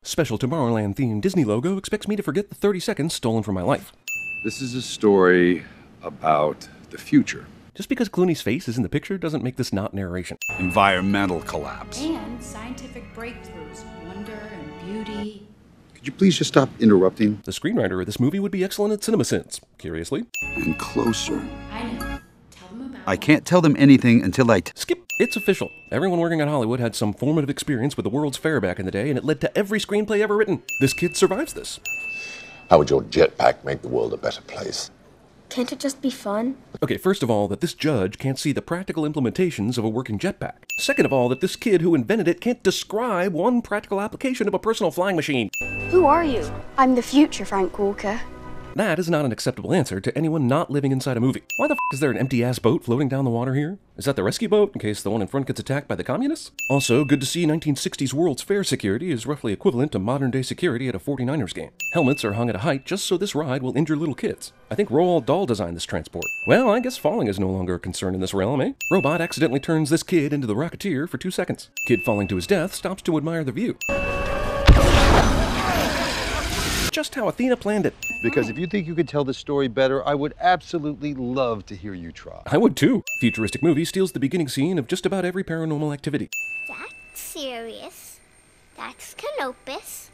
Special Tomorrowland-themed Disney logo expects me to forget the 30 seconds stolen from my life. This is a story about the future. Just because Clooney's face is in the picture doesn't make this not narration. Environmental collapse. And scientific breakthroughs, wonder and beauty. Could you please just stop interrupting? The screenwriter of this movie would be excellent at CinemaSins, curiously. And closer. I know. Tell them about I can't tell them anything until I... Skip. It's official. Everyone working at Hollywood had some formative experience with the World's Fair back in the day, and it led to every screenplay ever written. This kid survives this. How would your jetpack make the world a better place? Can't it just be fun? Okay, first of all, that this judge can't see the practical implementations of a working jetpack. Second of all, that this kid who invented it can't describe one practical application of a personal flying machine. Who are you? I'm the future, Frank Walker. That is not an acceptable answer to anyone not living inside a movie. Why the f is there an empty-ass boat floating down the water here? Is that the rescue boat, in case the one in front gets attacked by the communists? Also, good to see 1960s World's Fair security is roughly equivalent to modern-day security at a 49ers game. Helmets are hung at a height just so this ride will injure little kids. I think Roald Dahl designed this transport. Well, I guess falling is no longer a concern in this realm, eh? Robot accidentally turns this kid into the Rocketeer for 2 seconds. Kid falling to his death stops to admire the view. Just how Athena planned it. Because if you think you could tell the story better, I would absolutely love to hear you try. I would too. Futuristic movie steals the beginning scene of just about every paranormal activity. That's Sirius. That's Canopus.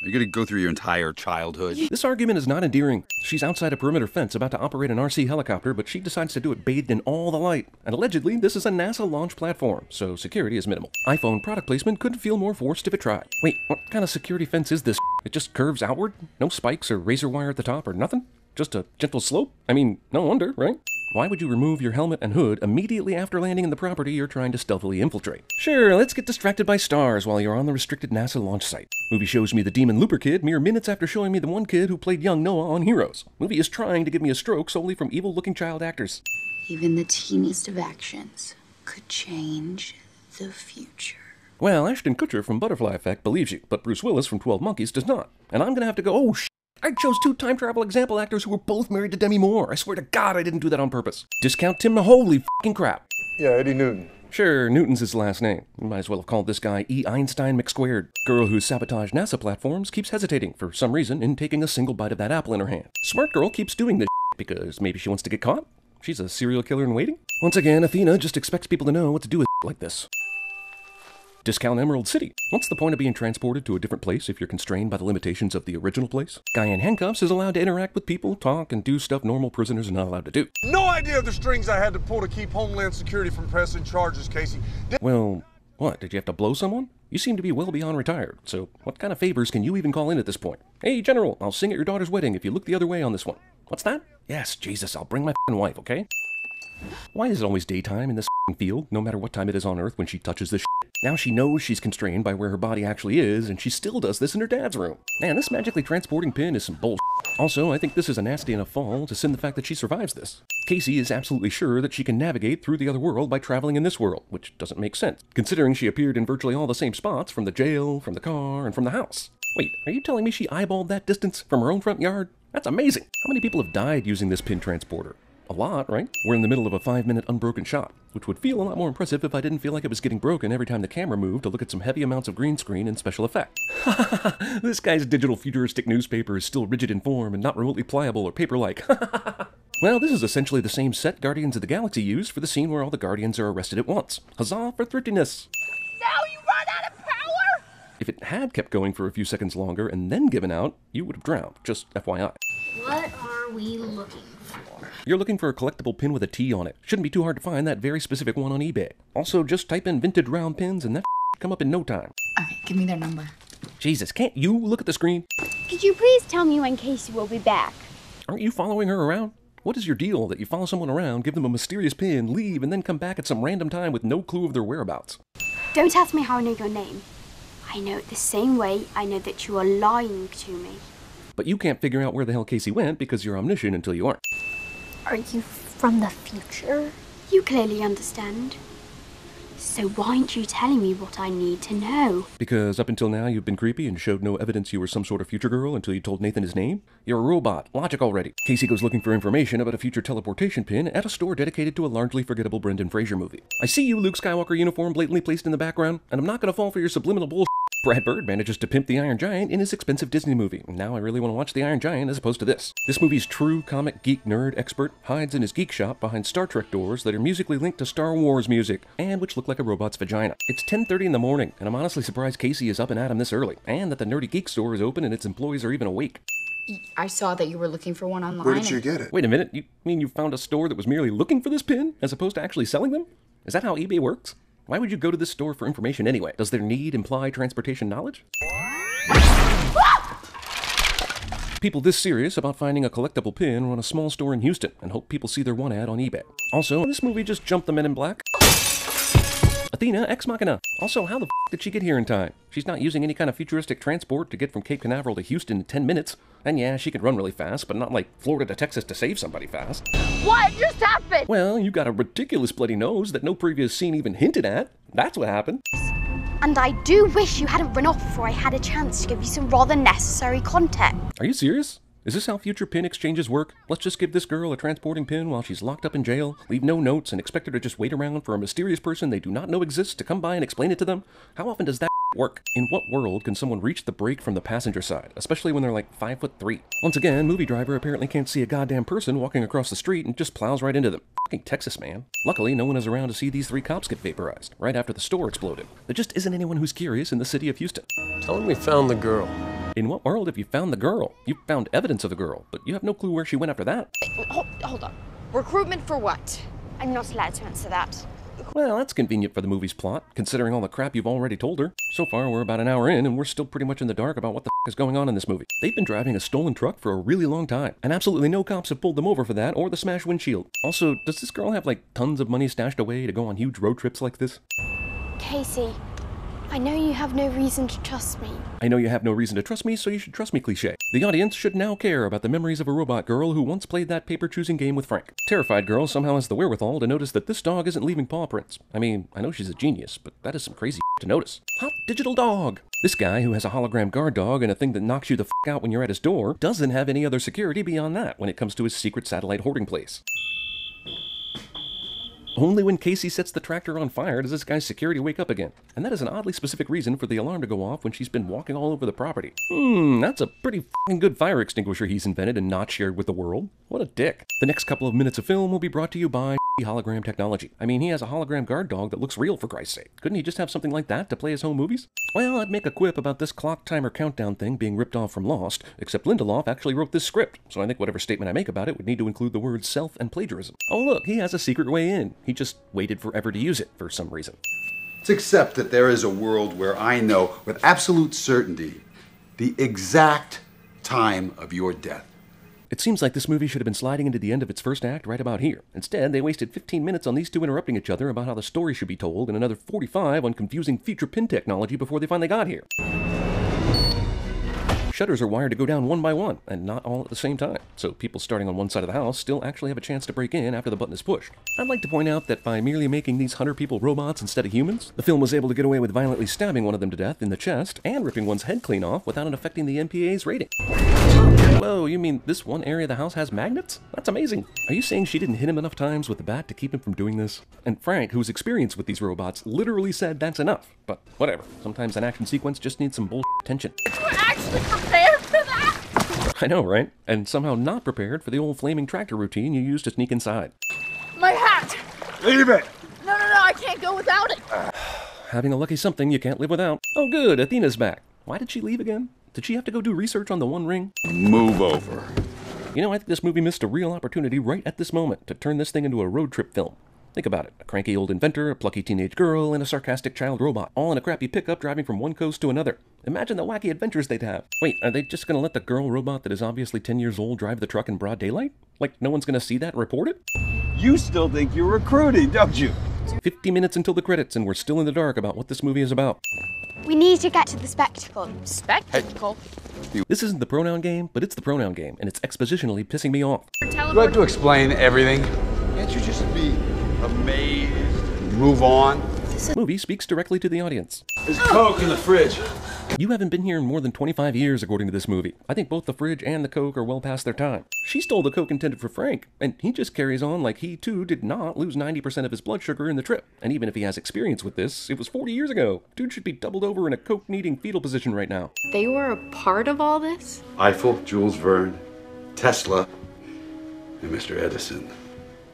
Are you going to go through your entire childhood? This argument is not endearing. She's outside a perimeter fence about to operate an RC helicopter, but she decides to do it bathed in all the light. And allegedly, this is a NASA launch platform, so security is minimal. iPhone product placement couldn't feel more forced if it tried. Wait, what kind of security fence is this? It just curves outward? No spikes or razor wire at the top or nothing? Just a gentle slope? I mean, no wonder, right? Why would you remove your helmet and hood immediately after landing in the property you're trying to stealthily infiltrate? Sure, let's get distracted by stars while you're on the restricted NASA launch site. Movie shows me the Demon Looper kid mere minutes after showing me the one kid who played young Noah on Heroes. Movie is trying to give me a stroke solely from evil-looking child actors. Even the teeniest of actions could change the future. Well, Ashton Kutcher from Butterfly Effect believes you, but Bruce Willis from 12 Monkeys does not. And I'm gonna have to go, oh shit. I chose 2 time travel example actors who were both married to Demi Moore. I swear to God I didn't do that on purpose. Discount Tim, holy fucking crap. Yeah, Eddie Newton. Sure, Newton's his last name. You might as well have called this guy E. Einstein McSquared. Girl who sabotaged NASA platforms keeps hesitating, for some reason, in taking a single bite of that apple in her hand. Smart girl keeps doing this because maybe she wants to get caught? She's a serial killer in waiting? Once again, Athena just expects people to know what to do with like this. Discount Emerald City. What's the point of being transported to a different place if you're constrained by the limitations of the original place? Guy in handcuffs is allowed to interact with people, talk, and do stuff normal prisoners are not allowed to do. No idea of the strings I had to pull to keep Homeland Security from pressing charges, Casey. Well, what? Did you have to blow someone? You seem to be well beyond retired, so what kind of favors can you even call in at this point? Hey, General, I'll sing at your daughter's wedding if you look the other way on this one. What's that? Yes, Jesus, I'll bring my f***ing wife, okay? Why is it always daytime in this f***ing field, no matter what time it is on Earth when she touches this shit? Now she knows she's constrained by where her body actually is, and she still does this in her dad's room. Man, this magically transporting pin is some bullshit. Also, I think this is a nasty enough fall to sin the fact that she survives this. Casey is absolutely sure that she can navigate through the other world by traveling in this world, which doesn't make sense, considering she appeared in virtually all the same spots from the jail, from the car, and from the house. Wait, are you telling me she eyeballed that distance from her own front yard? That's amazing! How many people have died using this pin transporter? A lot, right? We're in the middle of a 5-minute unbroken shot, which would feel a lot more impressive if I didn't feel like it was getting broken every time the camera moved to look at some heavy amounts of green screen and special effect. This guy's digital futuristic newspaper is still rigid in form and not remotely pliable or paper-like. Well, this is essentially the same set Guardians of the Galaxy used for the scene where all the Guardians are arrested at once. Huzzah for thriftiness! Now you run out of power! If it had kept going for a few seconds longer and then given out, you would have drowned, just FYI. What are we looking for? You're looking for a collectible pin with a T on it. Shouldn't be too hard to find that very specific one on eBay. Also, just type in vintage round pins and that should come up in no time. Okay, give me their number. Jesus, can't you look at the screen? Could you please tell me when Casey will be back? Aren't you following her around? What is your deal that you follow someone around, give them a mysterious pin, leave, and then come back at some random time with no clue of their whereabouts? Don't ask me how I know your name. I know it the same way I know that you are lying to me. But you can't figure out where the hell Casey went because you're omniscient until you aren't. Are you from the future? You clearly understand. So why aren't you telling me what I need to know? Because up until now you've been creepy and showed no evidence you were some sort of future girl until you told Nathan his name? You're a robot. Logic already. Casey goes looking for information about a future teleportation pin at a store dedicated to a largely forgettable Brendan Fraser movie. I see you, Luke Skywalker uniform blatantly placed in the background, and I'm not gonna fall for your subliminal bullshit. Brad Bird manages to pimp the Iron Giant in his expensive Disney movie. Now I really want to watch the Iron Giant as opposed to this. This movie's true comic geek nerd expert hides in his geek shop behind Star Trek doors that are musically linked to Star Wars music, and which look like a robot's vagina. It's 10:30 in the morning, and I'm honestly surprised Casey is up and at him this early, and that the nerdy geek store is open and its employees are even awake. I saw that you were looking for one online. Where did you get it? Wait a minute, you mean you found a store that was merely looking for this pin, as opposed to actually selling them? Is that how eBay works? Why would you go to this store for information anyway? Does their need imply transportation knowledge? People this serious about finding a collectible pin run a small store in Houston and hope people see their one ad on eBay. Also, this movie just jumped the Men in Black. Athena Ex Machina. Also, how the f did she get here in time? She's not using any kind of futuristic transport to get from Cape Canaveral to Houston in 10 minutes. And yeah, she could run really fast, but not like Florida to Texas to save somebody fast. What just happened? Well, you got a ridiculous bloody nose that no previous scene even hinted at. That's what happened. And I do wish you hadn't run off before I had a chance to give you some rather necessary context. Are you serious? Is this how future pin exchanges work? Let's just give this girl a transporting pin while she's locked up in jail, leave no notes, and expect her to just wait around for a mysterious person they do not know exists to come by and explain it to them? How often does that work? In what world can someone reach the brake from the passenger side, especially when they're like 5'3"? Once again, movie driver apparently can't see a goddamn person walking across the street and just plows right into them. Fucking Texas, man. Luckily, no one is around to see these 3 cops get vaporized right after the store exploded. There just isn't anyone who's curious in the city of Houston. Tell him we found the girl. In what world have you found the girl? You've found evidence of the girl, but you have no clue where she went after that. Hold on. Recruitment for what? I'm not allowed to answer that. Well, that's convenient for the movie's plot, considering all the crap you've already told her. So far, we're about an hour in, and we're still pretty much in the dark about what the f is going on in this movie. They've been driving a stolen truck for a really long time, and absolutely no cops have pulled them over for that or the smashed windshield. Also, does this girl have like tons of money stashed away to go on huge road trips like this? Casey, I know you have no reason to trust me. I know you have no reason to trust me, so you should trust me cliché. The audience should now care about the memories of a robot girl who once played that paper-choosing game with Frank. Terrified girl somehow has the wherewithal to notice that this dog isn't leaving paw prints. I mean, I know she's a genius, but that is some crazy to notice. Hot digital dog! This guy, who has a hologram guard dog and a thing that knocks you the f out when you're at his door, doesn't have any other security beyond that when it comes to his secret satellite hoarding place. Only when Casey sets the tractor on fire does this guy's security wake up again. And that is an oddly specific reason for the alarm to go off when she's been walking all over the property. That's a pretty f***ing good fire extinguisher he's invented and not shared with the world. What a dick. The next couple of minutes of film will be brought to you by hologram technology. I mean, he has a hologram guard dog that looks real, for Christ's sake. Couldn't he just have something like that to play his home movies? Well, I'd make a quip about this clock timer countdown thing being ripped off from Lost, except Lindelof actually wrote this script, so I think whatever statement I make about it would need to include the words self and plagiarism. Oh look, he has a secret way in. He just waited forever to use it for some reason. Let's accept that there is a world where I know with absolute certainty the exact time of your death. It seems like this movie should have been sliding into the end of its first act right about here. Instead, they wasted 15 minutes on these two interrupting each other about how the story should be told and another 45 on confusing future pin technology before they finally got here. Shutters are wired to go down one by one, and not all at the same time, so people starting on one side of the house still actually have a chance to break in after the button is pushed. I'd like to point out that by merely making these hunter people robots instead of humans, the film was able to get away with violently stabbing one of them to death in the chest and ripping one's head clean off without it affecting the MPA's rating. Whoa, you mean this one area of the house has magnets? That's amazing. Are you saying she didn't hit him enough times with the bat to keep him from doing this? And Frank, who's experienced with these robots, literally said that's enough. But whatever, sometimes an action sequence just needs some bullshit tension. We're actually prepared for that! I know, right? And somehow not prepared for the old flaming tractor routine you used to sneak inside. My hat! Leave it! No, I can't go without it! Having a lucky something you can't live without. Oh good, Athena's back. Why did she leave again? Did she have to go do research on the One Ring? Move over. You know, I think this movie missed a real opportunity right at this moment to turn this thing into a road trip film. Think about it. A cranky old inventor, a plucky teenage girl, and a sarcastic child robot, all in a crappy pickup driving from one coast to another. Imagine the wacky adventures they'd have. Wait, are they just gonna let the girl robot that is obviously 10 years old drive the truck in broad daylight? Like no one's gonna see that and report it? You still think you're recruiting, don't you? 50 minutes until the credits and we're still in the dark about what this movie is about. We need to get to the spectacle. Spectacle? This isn't the pronoun game, but it's the pronoun game, and it's expositionally pissing me off. Do I have to explain everything? Can't you just be amazed and move on? This movie speaks directly to the audience. There's Coke in the fridge. You haven't been here in more than 25 years, according to this movie. I think both the fridge and the Coke are well past their time. She stole the Coke intended for Frank, and he just carries on like he, too, did not lose 90% of his blood sugar in the trip. And even if he has experience with this, it was 40 years ago. Dude should be doubled over in a Coke-needing fetal position right now. They were a part of all this? Eiffel, Jules Verne, Tesla, and Mr. Edison.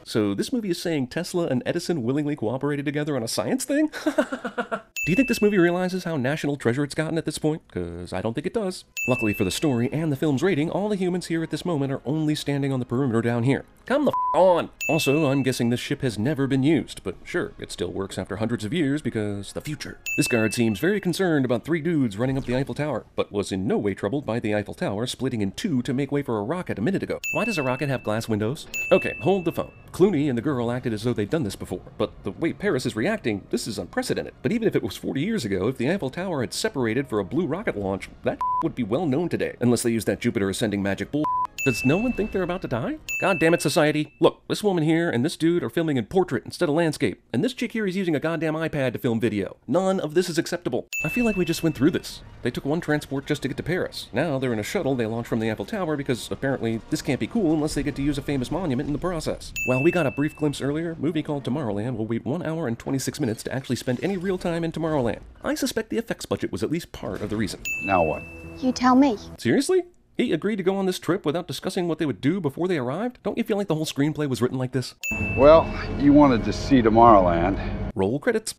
So this movie is saying Tesla and Edison willingly cooperated together on a science thing? Do you think this movie realizes how national treasure it's gotten at this point? Because I don't think it does. Luckily for the story and the film's rating, all the humans here at this moment are only standing on the perimeter down here. Come the f*** on! Also, I'm guessing this ship has never been used, but sure, it still works after hundreds of years because the future. This guard seems very concerned about 3 dudes running up the Eiffel Tower, but was in no way troubled by the Eiffel Tower splitting in 2 to make way for a rocket a minute ago. Why does a rocket have glass windows? Okay, hold the phone. Clooney and the girl acted as though they'd done this before, but the way Paris is reacting, this is unprecedented. But even if it was 40 years ago, if the Eiffel Tower had separated for a blue rocket launch, that would be well known today, unless they use that Jupiter ascending magic bull. Does no one think they're about to die? God damn it, society. Look, this woman here and this dude are filming in portrait instead of landscape, and this chick here is using a goddamn iPad to film video. None of this is acceptable. I feel like we just went through this. They took one transport just to get to Paris. Now they're in a shuttle they launched from the Eiffel Tower because apparently this can't be cool unless they get to use a famous monument in the process. While we got a brief glimpse earlier, a movie called Tomorrowland will wait 1 hour and 26 minutes to actually spend any real time in Tomorrowland. I suspect the effects budget was at least part of the reason. Now what? You tell me. Seriously? He agreed to go on this trip without discussing what they would do before they arrived? Don't you feel like the whole screenplay was written like this? Well, you wanted to see Tomorrowland. Roll credits.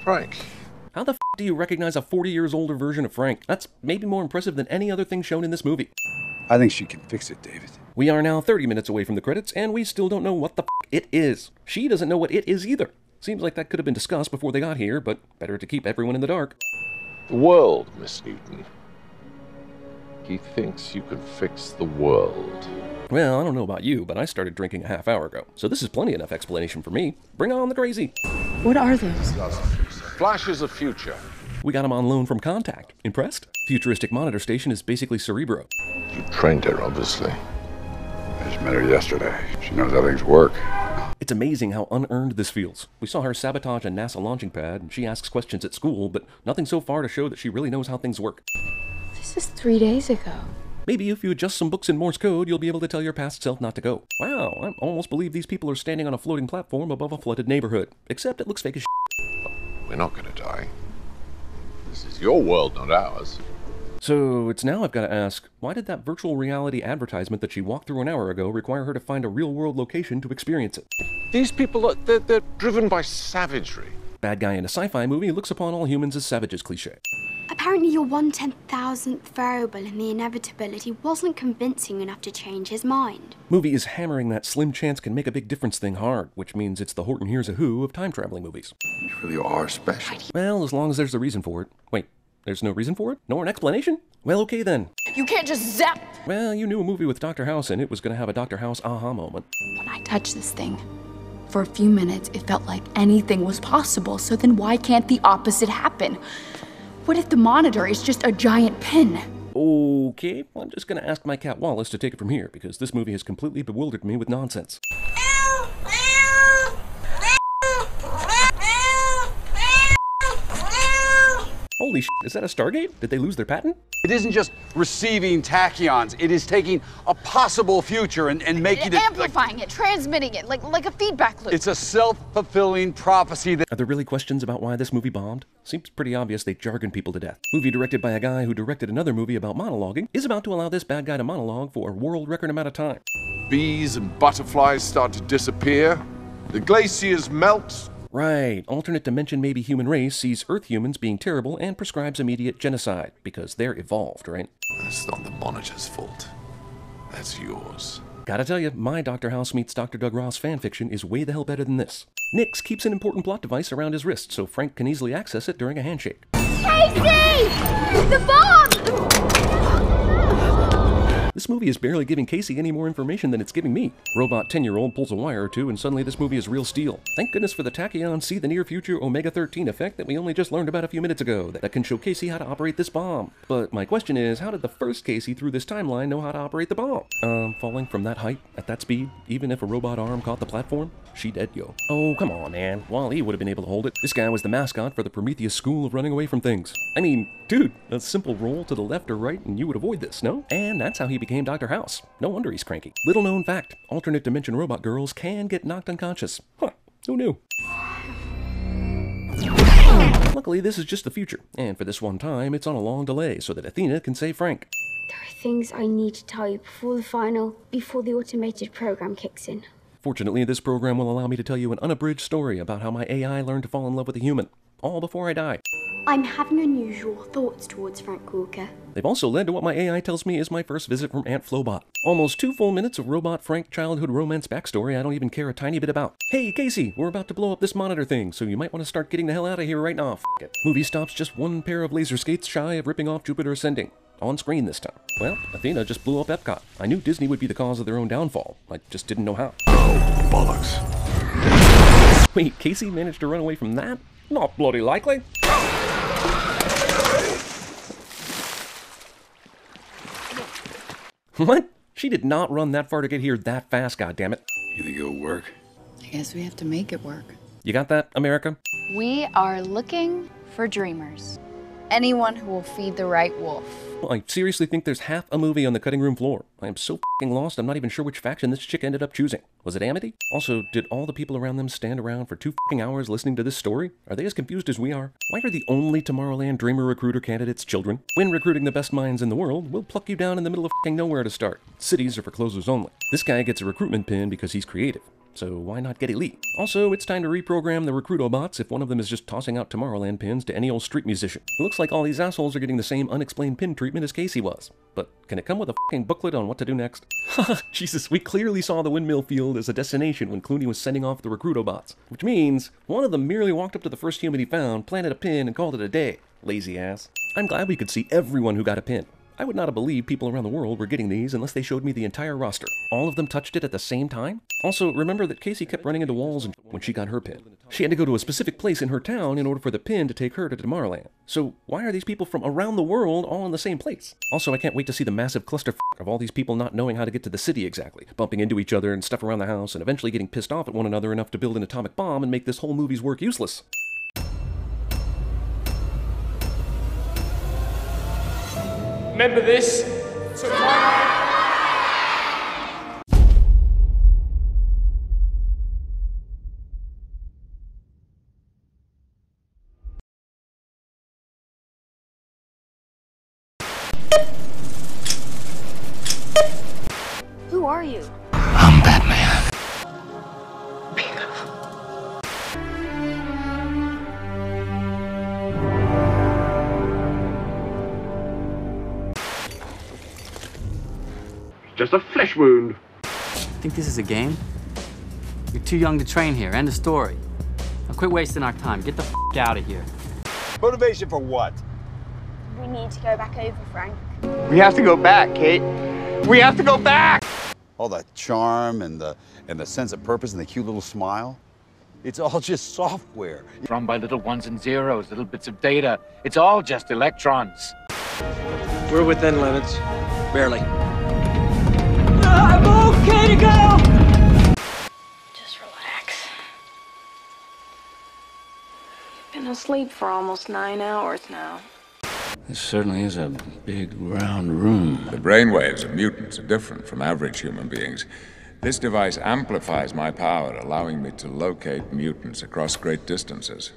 Frank. How the f*** do you recognize a 40 years older version of Frank? That's maybe more impressive than any other thing shown in this movie. I think she can fix it, David. We are now 30 minutes away from the credits, and we still don't know what the f*** it is. She doesn't know what it is either. Seems like that could have been discussed before they got here, but better to keep everyone in the dark. The world, Miss Newton. He thinks you can fix the world. Well, I don't know about you, but I started drinking a half hour ago, so this is plenty enough explanation for me. Bring on the crazy. What are those? Flashes of future. We got him on loan from Contact. Impressed? Futuristic monitor station is basically Cerebro. You trained her, obviously. I just met her yesterday. She knows how things work. It's amazing how unearned this feels. We saw her sabotage a NASA launching pad, and she asks questions at school, but nothing so far to show that she really knows how things work. This is 3 days ago. Maybe if you adjust some books in Morse code, you'll be able to tell your past self not to go. Wow, I almost believe these people are standing on a floating platform above a flooded neighborhood. Except it looks fake as shit. We're not going to die. This is your world, not ours. So it's now I've got to ask, why did that virtual reality advertisement that she walked through an hour ago require her to find a real-world location to experience it? These people, they're driven by savagery. Bad guy in a sci-fi movie looks upon all humans as savages cliché. Apparently your 1/10,000th variable in the inevitability wasn't convincing enough to change his mind. Movie is hammering that slim chance can make a big difference thing hard, which means it's the Horton Hears a Who of time-traveling movies. You really are special. Well, as long as there's a reason for it. Wait, there's no reason for it? Nor an explanation? Well, okay then. You can't just zap. Well, you knew a movie with Dr. House in it was going to have a Dr. House aha moment. When I touched this thing, for a few minutes, it felt like anything was possible. So then why can't the opposite happen? What if the monitor is just a giant pin? Okay, well, I'm just going to ask my cat Wallace to take it from here, because this movie has completely bewildered me with nonsense. Holy shit, is that a Stargate? Did they lose their patent? It isn't just receiving tachyons. It is taking a possible future and making it... Amplifying it, transmitting it, like a feedback loop. It's a self-fulfilling prophecy that... Are there really questions about why this movie bombed? Seems pretty obvious they jargon people to death. Movie directed by a guy who directed another movie about monologuing is about to allow this bad guy to monologue for a world record amount of time. Bees and butterflies start to disappear. The glaciers melt. Right, alternate dimension maybe human race sees Earth humans being terrible and prescribes immediate genocide, because they're evolved, right? That's not the monitor's fault. That's yours. Gotta tell you, my Dr. House meets Dr. Doug Ross fanfiction is way the hell better than this. Nix keeps an important plot device around his wrist so Frank can easily access it during a handshake. Casey! The bomb! This movie is barely giving Casey any more information than it's giving me. Robot 10-year-old pulls a wire or two, and suddenly this movie is real steel. Thank goodness for the tachyon see the near future omega-13 effect that we only just learned about a few minutes ago that can show Casey how to operate this bomb. But my question is, how did the first Casey through this timeline know how to operate the bomb? Falling from that height, at that speed, even if a robot arm caught the platform? She dead, yo. Oh, come on, man. Wall-E would have been able to hold it. This guy was the mascot for the Prometheus school of running away from things. I mean, dude, a simple roll to the left or right and you would avoid this, no? And that's how he became Dr. House. No wonder he's cranky. Little known fact, alternate dimension robot girls can get knocked unconscious. Huh, who knew? Luckily, this is just the future, and for this one time, it's on a long delay so that Athena can save Frank. There are things I need to tell you before the automated program kicks in. Fortunately, this program will allow me to tell you an unabridged story about how my AI learned to fall in love with a human, all before I die. I'm having unusual thoughts towards Frank Walker. They've also led to what my AI tells me is my first visit from Aunt Flobot. Almost 2 full minutes of Robot Frank childhood romance backstory I don't even care a tiny bit about. Hey, Casey, we're about to blow up this monitor thing, so you might want to start getting the hell out of here right now. F it. Movie stops just 1 pair of laser skates shy of ripping off Jupiter Ascending. On screen this time. Well, Athena just blew up Epcot. I knew Disney would be the cause of their own downfall. I just didn't know how. Oh, bollocks. Wait, Casey managed to run away from that? Not bloody likely. What? She did not run that far to get here that fast, goddammit. You think it'll work? I guess we have to make it work. You got that, America? We are looking for dreamers. Anyone who will feed the right wolf. Well, I seriously think there's half a movie on the cutting room floor. I am so f***ing lost, I'm not even sure which faction this chick ended up choosing. Was it Amity? Also, did all the people around them stand around for 2 f***ing hours listening to this story? Are they as confused as we are? Why are the only Tomorrowland Dreamer Recruiter candidates children? When recruiting the best minds in the world, we'll pluck you down in the middle of f***ing nowhere to start. Cities are for closers only. This guy gets a recruitment pin because he's creative. So why not get elite? Also, it's time to reprogram the Recruitobots if one of them is just tossing out Tomorrowland pins to any old street musician. It looks like all these assholes are getting the same unexplained pin treatment as Casey was. But can it come with a f***ing booklet on what to do next? Haha, Jesus, we clearly saw the windmill field as a destination when Clooney was sending off the Recruitobots. Which means, one of them merely walked up to the first human he found, planted a pin, and called it a day. Lazy ass. I'm glad we could see everyone who got a pin. I would not have believed people around the world were getting these unless they showed me the entire roster. All of them touched it at the same time? Also, remember that Casey kept running into walls when she got her pin. She had to go to a specific place in her town in order for the pin to take her to Tomorrowland. So why are these people from around the world all in the same place? Also, I can't wait to see the massive clusterfuck of all these people not knowing how to get to the city exactly, bumping into each other and stuff around the house, and eventually getting pissed off at one another enough to build an atomic bomb and make this whole movie's work useless. Remember this? Who are you? I'm Batman. Just a flesh wound. Think this is a game? You're too young to train here. End of story. Now quit wasting our time. Get the f*** out of here. Motivation for what? We need to go back over, Frank. We have to go back, Kate. We have to go back! All the charm and the sense of purpose and the cute little smile. It's all just software. Run by little ones and zeros, little bits of data. It's all just electrons. We're within limits. Barely. I'm okay to go! Just relax. You've been asleep for almost 9 hours now. This certainly is a big, round room. The brainwaves of mutants are different from average human beings. This device amplifies my power, allowing me to locate mutants across great distances.